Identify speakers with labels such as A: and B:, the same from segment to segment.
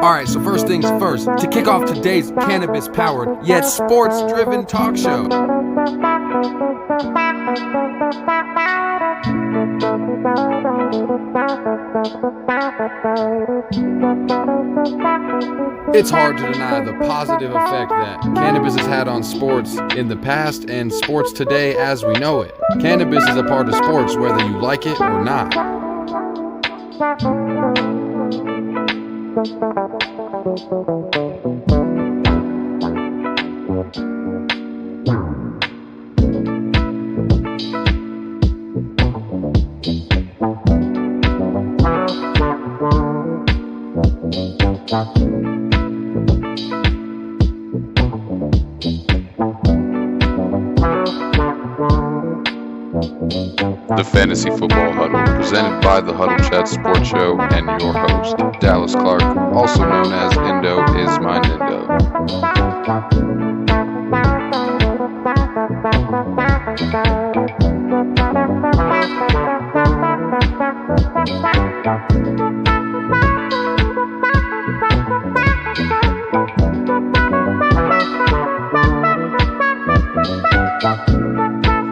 A: Alright, so first things first, to kick off today's cannabis-powered yet sports-driven talk show. It's hard to deny the positive effect that cannabis has had on sports in the past and sports today as we know it. Cannabis is a part of sports whether you like it or not.
B: The Fantasy Football Huddle, presented by the Huddle Chat Sports Show and your host, Dallas Clark, also known as Indo is my Nindo.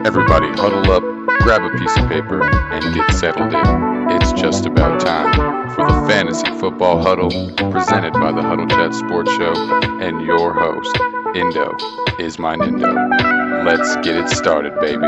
B: Everybody huddle up, grab a piece of paper, and get settled in. It's just about time for the Fantasy Football Huddle, presented by the Huddle Chat Sports Show and your host, Indo is my Nindo. Let's get it started, baby.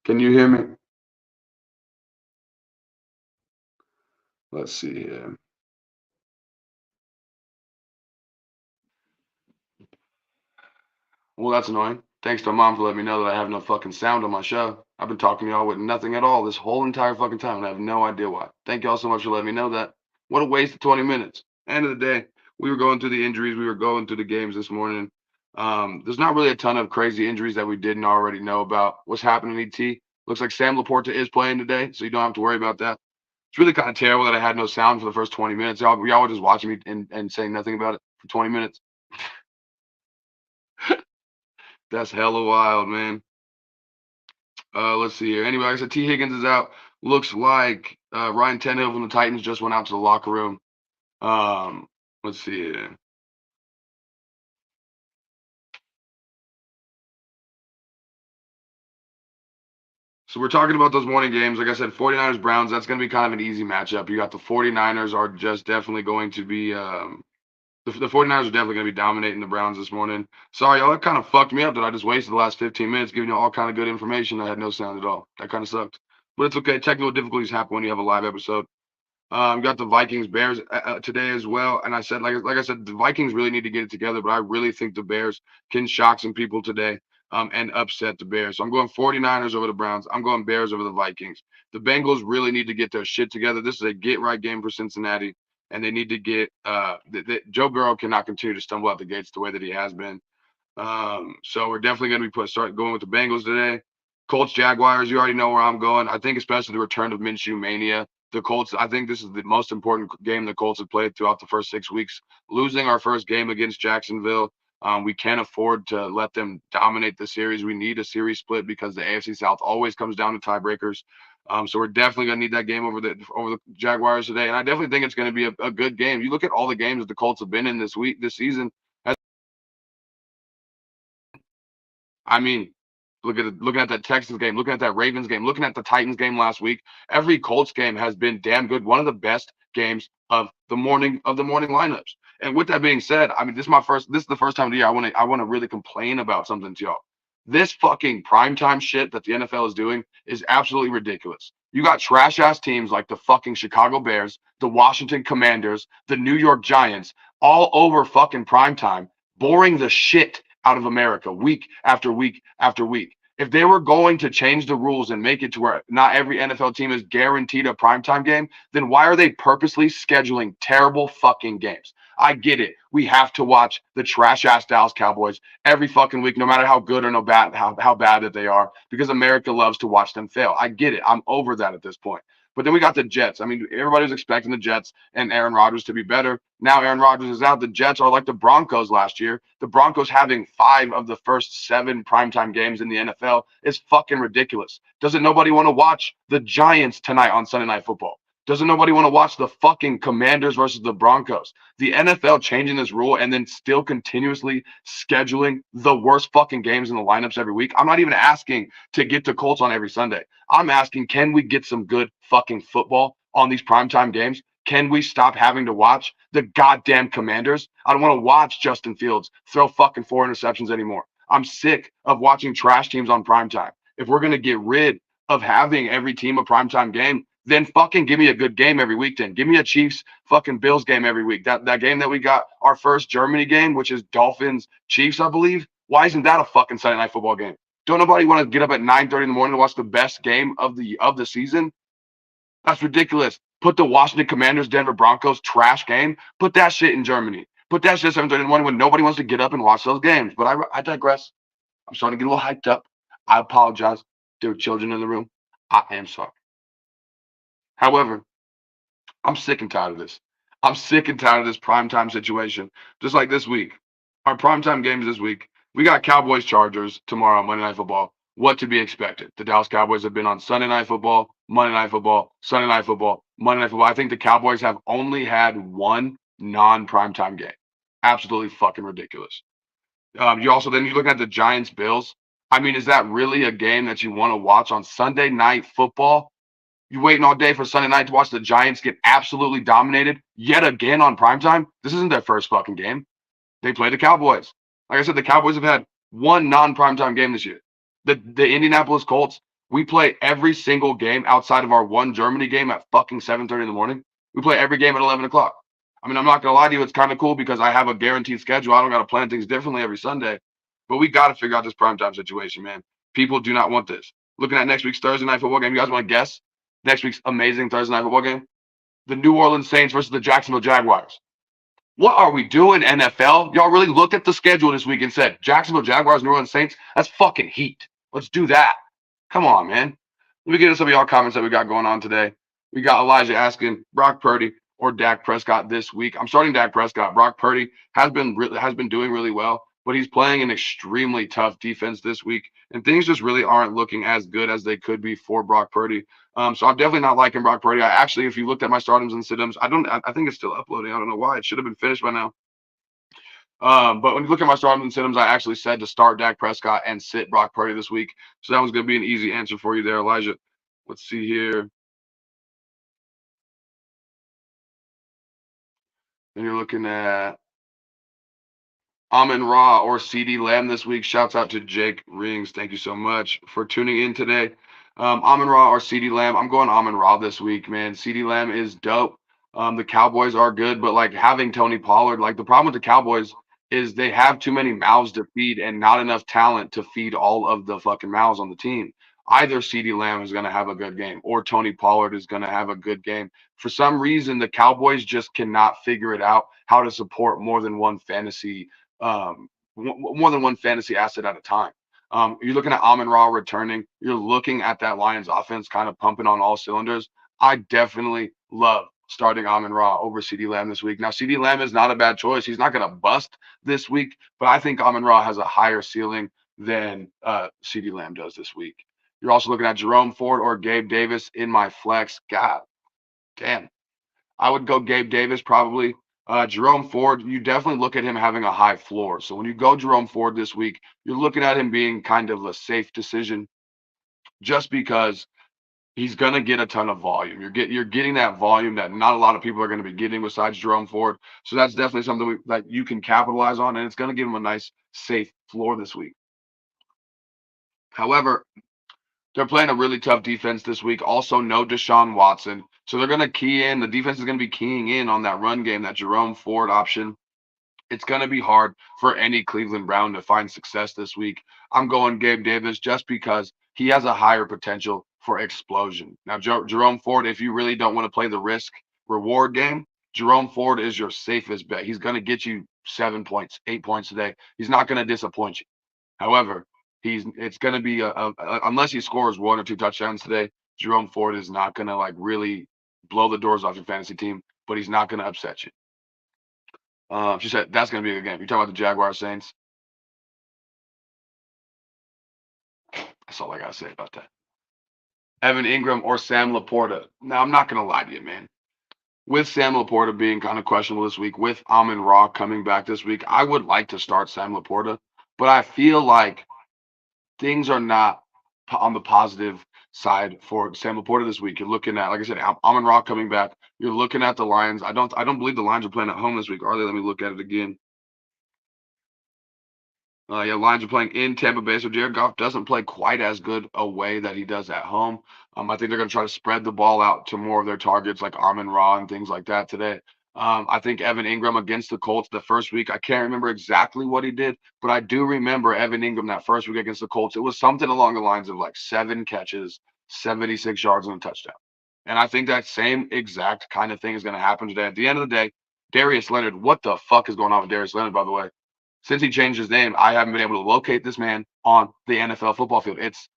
A: Can you hear me? Let's see here. Well, that's annoying. Thanks to my mom for letting me know that I have no fucking sound on my show. I've been talking to y'all with nothing at all this whole entire fucking time, and I have no idea why. Thank y'all so much for letting me know that. What a waste of 20 minutes. End of the day, we were going through the injuries. We were going through the games this morning. There's not really a ton of crazy injuries that we didn't already know about. What's happening, ET? Looks like Sam Laporta is playing today, so you don't have to worry about that. It's really kind of terrible that I had no sound for the first 20 minutes. Y'all were just watching me and saying nothing about it for 20 minutes. That's hella wild, man. Let's see here. Anyway, like I said, T. Higgins is out. Looks like Ryan Tannehill from the Titans just went out to the locker room. Let's see here. So we're talking about those morning games. Like I said, 49ers Browns, that's going to be kind of an easy matchup. You got the 49ers are just definitely going to be the 49ers are definitely going to be dominating the Browns this morning. Sorry, y'all, that kind of fucked me up that I just wasted the last 15 minutes giving you all kind of good information. I had no sound at all. That kind of sucked. But it's okay. Technical difficulties happen when you have a live episode. Got the Vikings Bears today as well, and I said like I said, the Vikings really need to get it together, but I really think the Bears can shock some people today and upset the Bears. So I'm going 49ers over the Browns. I'm going Bears over the Vikings. The Bengals really need to get their shit together. This is a get right game for Cincinnati, and they need to get Joe Burrow cannot continue to stumble out the gates the way that he has been. So we're definitely going to start going with the Bengals today. Colts Jaguars, you already know where I'm going. I think especially the return of Minshew mania. The Colts, I think this is the most important game the Colts have played throughout the first 6 weeks. Losing our first game against Jacksonville, we can't afford to let them dominate the series. We need a series split because the AFC South always comes down to tiebreakers. So we're definitely going to need that game over the Jaguars today. And I definitely think it's going to be a good game. You look at all the games that the Colts have been in this season. I mean, looking at that Texans game, looking at that Ravens game, looking at the Titans game last week. Every Colts game has been damn good. One of the best games of the morning lineups. And with that being said, I mean, this is the first time of the year I want to really complain about something to y'all. This fucking primetime shit that the NFL is doing is absolutely ridiculous. You got trash ass teams like the fucking Chicago Bears, the Washington Commanders, the New York Giants, all over fucking primetime, boring the shit out of America week after week after week. If they were going to change the rules and make it to where not every NFL team is guaranteed a primetime game, then why are they purposely scheduling terrible fucking games? I get it. We have to watch the trash ass Dallas Cowboys every fucking week, no matter how good or no bad, how bad that they are, because America loves to watch them fail. I get it. I'm over that at this point. But then we got the Jets. I mean, everybody was expecting the Jets and Aaron Rodgers to be better. Now Aaron Rodgers is out. The Jets are like the Broncos last year. The Broncos having 5 of the first 7 primetime games in the NFL is fucking ridiculous. Doesn't nobody want to watch the Giants tonight on Sunday Night Football? Doesn't nobody want to watch the fucking Commanders versus the Broncos? The NFL changing this rule and then still continuously scheduling the worst fucking games in the lineups every week. I'm not even asking to get the Colts on every Sunday. I'm asking, can we get some good fucking football on these primetime games? Can we stop having to watch the goddamn Commanders? I don't want to watch Justin Fields throw fucking 4 interceptions anymore. I'm sick of watching trash teams on primetime. If we're going to get rid of having every team a primetime game, then fucking give me a good game every week then. Give me a Chiefs fucking Bills game every week. That game that we got, our first Germany game, which is Dolphins Chiefs, I believe. Why isn't that a fucking Sunday Night Football game? Don't nobody want to get up at 9:30 in the morning to watch the best game of the season? That's ridiculous. Put the Washington Commanders, Denver Broncos trash game. Put that shit in Germany. Put that shit at 7:30 in the morning when nobody wants to get up and watch those games. But I digress. I'm starting to get a little hyped up. I apologize. There were children in the room. I am sorry. However, I'm sick and tired of this. I'm sick and tired of this primetime situation. Just like this week. Our primetime games this week. We got Cowboys Chargers tomorrow on Monday Night Football. What to be expected? The Dallas Cowboys have been on Sunday Night Football, Monday Night Football, Sunday Night Football, Monday Night Football. I think the Cowboys have only had one non-primetime game. Absolutely fucking ridiculous. You look at the Giants Bills. I mean, is that really a game that you want to watch on Sunday Night Football? You waiting all day for Sunday night to watch the Giants get absolutely dominated yet again on primetime? This isn't their first fucking game. They play the Cowboys. Like I said, the Cowboys have had one non-primetime game this year. The Indianapolis Colts We play every single game outside of our one Germany game at fucking 7:30 in the morning. We play every game at 11 o'clock. I mean, I'm not going to lie to you. It's kind of cool because I have a guaranteed schedule. I don't got to plan things differently every Sunday. But we got to figure out this primetime situation, man. People do not want this. Looking at next week's Thursday night football game, you guys want to guess? Next week's amazing Thursday night football game? The New Orleans Saints versus the Jacksonville Jaguars. What are we doing, NFL? Y'all really looked at the schedule this week and said, Jacksonville Jaguars, New Orleans Saints? That's fucking heat. Let's do that. Come on, man. Let me get into some of y'all comments that we got going on today. We got Elijah asking Brock Purdy or Dak Prescott this week. I'm starting Dak Prescott. Brock Purdy has been doing really well, but he's playing an extremely tough defense this week, and things just really aren't looking as good as they could be for Brock Purdy. So I'm definitely not liking Brock Purdy. I actually, if you looked at my startums and sit-ums, I think it's still uploading. I don't know why. It should have been finished by now. But when you look at my startums and sit-ums, I actually said to start Dak Prescott and sit Brock Purdy this week. So that was going to be an easy answer for you there, Elijah. Let's see here. And you're looking at Amon Ra or CeeDee Lamb this week. Shouts out to Jake Rings. Thank you so much for tuning in today. Amon Ra or CeeDee Lamb. I'm going Amon Ra this week, man. CeeDee Lamb is dope. The Cowboys are good, but like having Tony Pollard, like the problem with the Cowboys is they have too many mouths to feed and not enough talent to feed all of the fucking mouths on the team. Either CeeDee Lamb is going to have a good game or Tony Pollard is going to have a good game. For some reason, the Cowboys just cannot figure it out how to support more than one fantasy asset at a time. You're looking at Amon Ra returning. You're looking at that Lions offense kind of pumping on all cylinders. I definitely love starting Amon Ra over CeeDee Lamb this week. Now, CeeDee Lamb is not a bad choice. He's not going to bust this week, but I think Amon Ra has a higher ceiling than CeeDee Lamb does this week. You're also looking at Jerome Ford or Gabe Davis in my flex. God damn. I would go Gabe Davis probably. Jerome Ford, you definitely look at him having a high floor. So when you go Jerome Ford this week, you're looking at him being kind of a safe decision just because he's going to get a ton of volume. You're getting that volume that not a lot of people are going to be getting besides Jerome Ford. So that's definitely something that you can capitalize on, and it's going to give him a nice, safe floor this week. However, they're playing a really tough defense this week. Also, no Deshaun Watson. So they're going to key in. The defense is going to be keying in on that run game, that Jerome Ford option. It's going to be hard for any Cleveland Brown to find success this week. I'm going Gabe Davis just because he has a higher potential for explosion. Now, Jerome Ford, if you really don't want to play the risk reward game, Jerome Ford is your safest bet. He's going to get you 7 points, 8 points today. He's not going to disappoint you. However, it's going to be unless he scores 1 or 2 touchdowns today, Jerome Ford is not going to like really blow the doors off your fantasy team, but he's not going to upset you. She said that's going to be a good game. You're talking about the Jaguar Saints. That's all I got to say about that. Evan Ingram or Sam Laporta. Now, I'm not going to lie to you, man. With Sam Laporta being kind of questionable this week, with Amon Ra coming back this week, I would like to start Sam Laporta, but I feel like things are not on the positive side for Sam Laporta this week. You're looking at, like I said, Amon Ra coming back. You're looking at the Lions. I don't believe the Lions are playing at home this week, are they? Let me look at it again. Lions are playing in Tampa Bay, so Jared Goff doesn't play quite as good away that he does at home. I think they're going to try to spread the ball out to more of their targets like Amon Ra and things like that today. I think Evan Ingram against the Colts the first week, I can't remember exactly what he did, but I do remember Evan Ingram that first week against the Colts. It was something along the lines of like 7 catches, 76 yards, and a touchdown. And I think that same exact kind of thing is going to happen today. At the end of the day, Darius Leonard, what the fuck is going on with Darius Leonard, by the way? Since he changed his name, I haven't been able to locate this man on the NFL football field. It's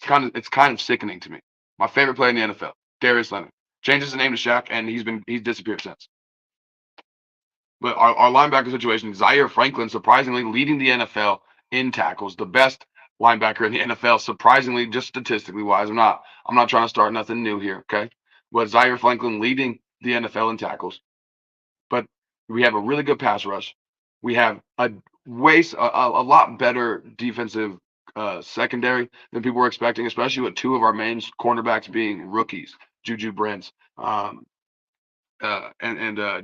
A: kind of sickening to me. My favorite player in the NFL, Darius Leonard, changes his name to Shaq, and he's disappeared since. But our linebacker situation, Zaire Franklin, surprisingly leading the NFL in tackles, the best linebacker in the NFL, surprisingly, just statistically wise. I'm not trying to start nothing new here, okay? But Zaire Franklin leading the NFL in tackles. But we have a really good pass rush. We have a lot better defensive secondary than people were expecting, especially with 2 of our main cornerbacks being rookies, Juju Brents and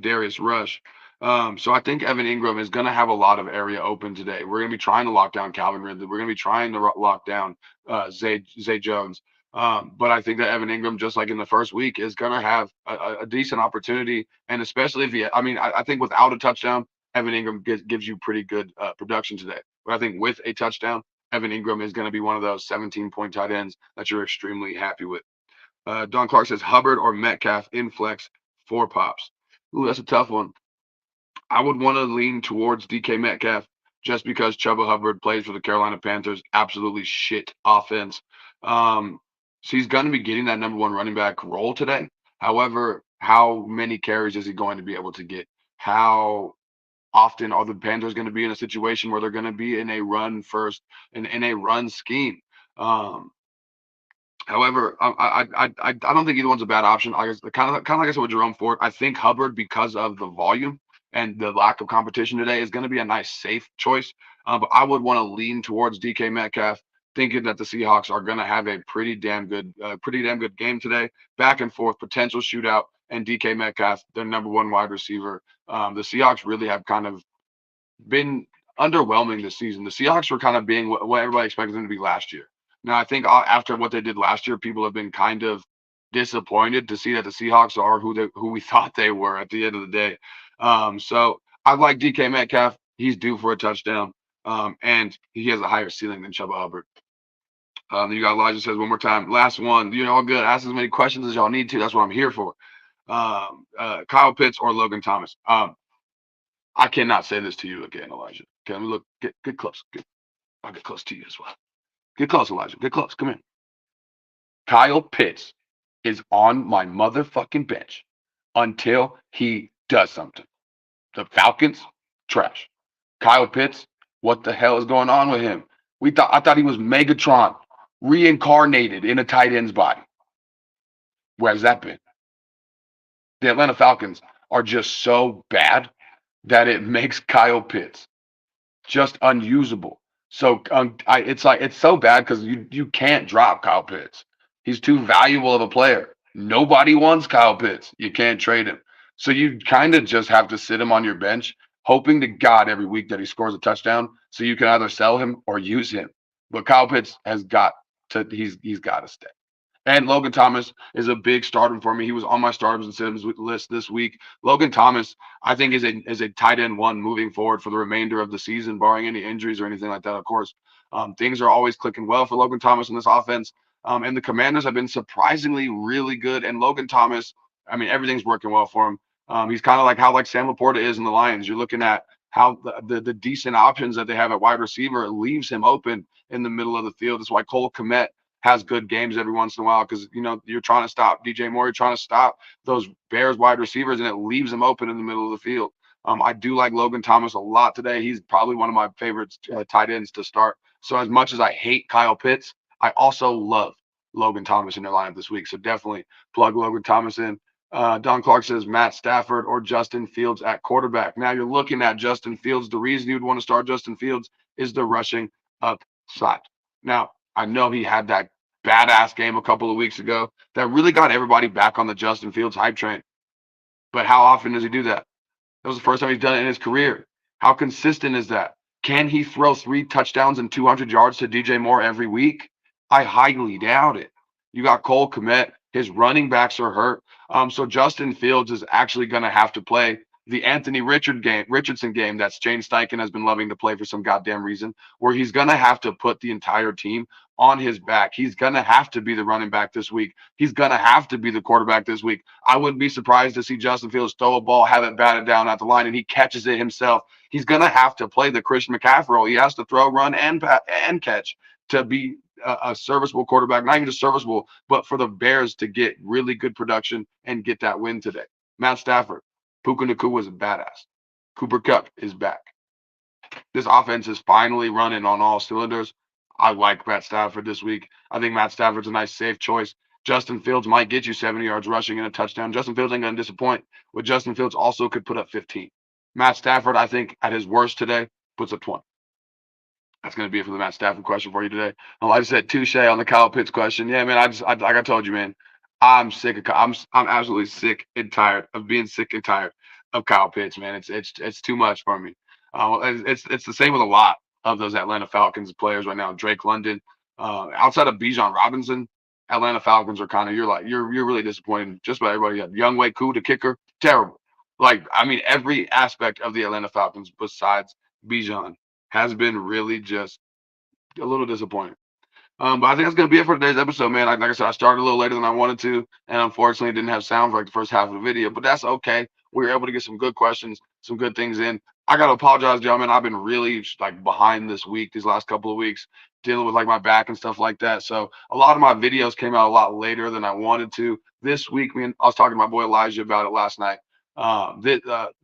A: Darius Rush. So I think Evan Ingram is going to have a lot of area open today. We're going to be trying to lock down Calvin Ridley. We're going to be trying to lock down Zay Jones. But I think that Evan Ingram, just like in the first week, is going to have a decent opportunity. And especially if I think without a touchdown, Evan Ingram gives you pretty good production today. But I think with a touchdown, Evan Ingram is going to be one of those 17-point tight ends that you're extremely happy with. Don Clark says Hubbard or Metcalf in flex for pops. Ooh, that's a tough one. I would want to lean towards DK Metcalf just because Chuba Hubbard plays for the Carolina Panthers. Absolutely shit offense. So he's going to be getting that number one running back role today. However, how many carries is he going to be able to get? How often are the Panthers going to be in a situation where they're going to be in a run first and in a run scheme? Um, However, I don't think either one's a bad option. I guess kind of like I said with Jerome Ford, I think Hubbard, because of the volume and the lack of competition today, is going to be a nice safe choice. But I would want to lean towards DK Metcalf, thinking that the Seahawks are going to have a pretty damn good game today. Back and forth, potential shootout, and DK Metcalf, their number one wide receiver. The Seahawks really have kind of been underwhelming this season. The Seahawks were kind of being what everybody expected them to be last year. Now, I think after what they did last year, people have been kind of disappointed to see that the Seahawks are who we thought they were at the end of the day. So I like DK Metcalf. He's due for a touchdown, and he has a higher ceiling than Chuba Hubbard. You got Elijah says one more time. Last one. You're all good. Ask as many questions as y'all need to. That's what I'm here for. Kyle Pitts or Logan Thomas. I cannot say this to you again, Elijah. Okay, let me look. Get close. I'll get close to you as well. Get close, Elijah. Get close. Come in. Kyle Pitts is on my motherfucking bench until he does something. The Falcons, trash. Kyle Pitts, what the hell is going on with him? I thought he was Megatron, reincarnated in a tight end's body. Where's that been? The Atlanta Falcons are just so bad that it makes Kyle Pitts just unusable. So it's so bad because you can't drop Kyle Pitts. He's too valuable of a player. Nobody wants Kyle Pitts. You can't trade him. So you kind of just have to sit him on your bench, hoping to God every week that he scores a touchdown, so you can either sell him or use him. But Kyle Pitts he's got to stay. And Logan Thomas is a big starter for me. He was on my starters and sims list this week. Logan Thomas, I think, is a tight end one moving forward for the remainder of the season, barring any injuries or anything like that. Of course, things are always clicking well for Logan Thomas in this offense. And the Commanders have been surprisingly really good. And Logan Thomas, I mean, everything's working well for him. He's kind of like how Sam Laporta is in the Lions. You're looking at how the decent options that they have at wide receiver leaves him open in the middle of the field. That's why Cole Kmet has good games every once in a while because, you're trying to stop DJ Moore, you're trying to stop those Bears wide receivers, and it leaves them open in the middle of the field. I do like Logan Thomas a lot today. He's probably one of my favorite tight ends to start. So as much as I hate Kyle Pitts, I also love Logan Thomas in their lineup this week. So definitely plug Logan Thomas in. Don Clark says Matt Stafford or Justin Fields at quarterback. Now you're looking at Justin Fields. The reason you'd want to start Justin Fields is the rushing upside. Now, I know he had that badass game a couple of weeks ago that really got everybody back on the Justin Fields hype train. But how often does he do that? That was the first time he's done it in his career. How consistent is that? Can he throw 3 touchdowns and 200 yards to DJ Moore every week? I highly doubt it. You got Cole Kmet. His running backs are hurt. So Justin Fields is actually going to have to play the Anthony Richardson game that Shane Steichen has been loving to play for some goddamn reason, where he's going to have to put the entire team on his back. He's going to have to be the running back this week. He's going to have to be the quarterback this week. I wouldn't be surprised to see Justin Fields throw a ball, have it batted down at the line, and he catches it himself. He's going to have to play the Christian McCaffrey role. He has to throw, run, and catch to be a serviceable quarterback, not even just serviceable, but for the Bears to get really good production and get that win today. Matt Stafford, Puka Nacua is a badass. Cooper Kupp is back. This offense is finally running on all cylinders. I like Matt Stafford this week. I think Matt Stafford's a nice, safe choice. Justin Fields might get you 70 yards rushing and a touchdown. Justin Fields ain't going to disappoint, but Justin Fields also could put up 15. Matt Stafford, I think, at his worst today, puts up 20. That's going to be it for the Matt Stafford question for you today. And like I said, touche on the Kyle Pitts question. Yeah, man, like I told you, man, I'm sick of I'm absolutely sick and tired of being sick and tired of Kyle Pitts, man. It's too much for me. It's the same with a lot of those Atlanta Falcons players right now. Drake London, outside of Bijan Robinson, Atlanta Falcons are kind of you're really disappointed. Just about everybody. Young Wei Koo, the kicker, terrible. Like I mean, every aspect of the Atlanta Falcons besides Bijan has been really just a little disappointing. But I think that's gonna be it for today's episode, man. Like I said, I started a little later than I wanted to, and unfortunately didn't have sound for like the first half of the video. But that's okay. We were able to get some good questions, some good things in. I gotta apologize, y'all, man. I've been really like behind this week, these last couple of weeks, dealing with like my back and stuff like that. So a lot of my videos came out a lot later than I wanted to. This week, man, I was talking to my boy Elijah about it last night.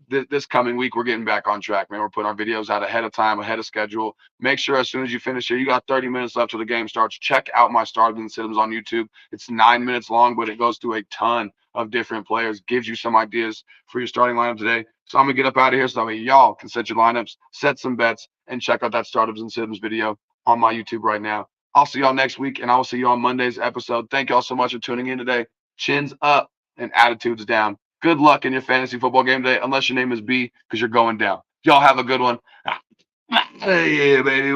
A: This coming week, we're getting back on track, man. We're putting our videos out ahead of time, ahead of schedule. Make sure as soon as you finish here, you got 30 minutes left till the game starts. Check out my starters and sit-ems on YouTube. It's 9 minutes long, but it goes through a ton of different players, gives you some ideas for your starting lineup today. So I'm gonna get up out of here so that way y'all can set your lineups, set some bets, and check out that startups and sit-ems video on my YouTube right now. I'll see y'all next week, and I will see you on Monday's episode. Thank y'all so much for tuning in today. Chins up and attitudes down. Good luck in your fantasy football game today, unless your name is B, because you're going down. Y'all have a good one. Yeah, baby.